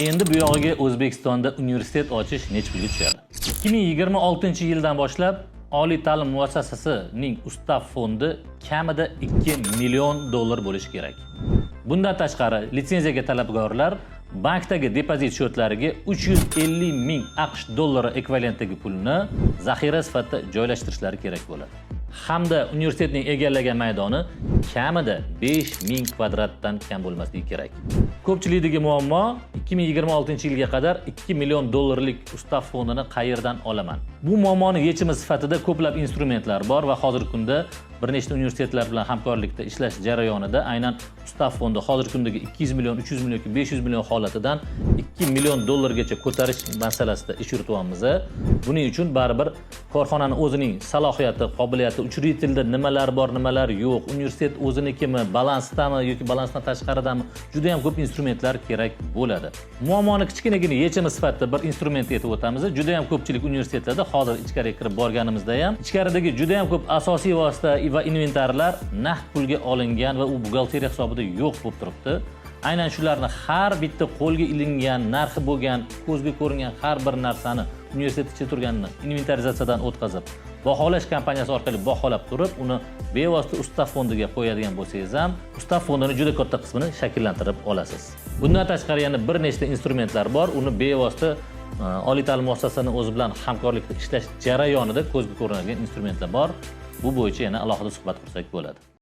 Endi bu yog'iga O'zbekistonda universitet ochish necha pulga tushadi? 2026-yildan boshlab oliy ta'lim muassasasining ustav fondi kamida 2 million dollar bo'lishi kerak. Bundan tashqari, litsenziyaga talabgorlar bankdagi depozit shotlariga 350 ming AQSh dollari ekvivalentdagi pulni zaxira sifatida joylashtirishlari kerak bo'ladi. Hamda universitetning egallagan maydoni kamida 5000 kvadratdan kam bo'lmasligi kerak. Ko'pchilikdagi muammo 2026-yilga qadar 2 million dollarlik ustav fondini qayerdan olaman? Bu muammoning yechimi sifatida ko'plab instrumentlar bor va hozirgi kunda bir nechta universitetlar bilan hamkorlikda ishlash jarayonida aynan ustav fondi hozirgi kundagi 200 million, 300 million yoki 500 million holatidan 2 million dollargacha ko'tarish masalasida ish yurityapmiz. Buning uchun baribir korxonaning o'zining salohiyati, qobiliyati, uchraytilda nimalar bor, nimalar yo'q, universitet o'zinikimi, balansdami yoki balansdan tashqaridami, juda ham ko'p instrumentlar kerak bo'ladi. Muammoni kichkinagina yechimi sifatida bir instrument aytib o'tamiz. Juda ham ko'pchilik universitetlarda hozir ichkariga kirib borganimizda ham ichkaridagi juda ham ko'p asosiy vosita va inventarlar naqd pulga olingan va u buxgalteriya hisobida yo'q bo'lib turibdi. Aynan shularni har bitta qo'lga ilingan, narxi bo'lgan, ko'zga ko'ringan har bir narsani universitet ichida turganini inventarizatsiyadan o'tkazib, baholash kompaniyasi orqali baholab turib, uni bevosita ustav fondiga qo'yadigan bo'lsangiz ham, ustav fondining juda katta qismini shakllantirib olasiz. Bundan tashqari yana bir nechta instrumentlar bor, uni bevosita oliy ta'lim muassasasining o'zi bilan hamkorlikda ishlash jarayonida ko'zga ko'rinadigan instrumentlar bor. Bu bo'yicha yana alohida suhbat qursak bo'ladi.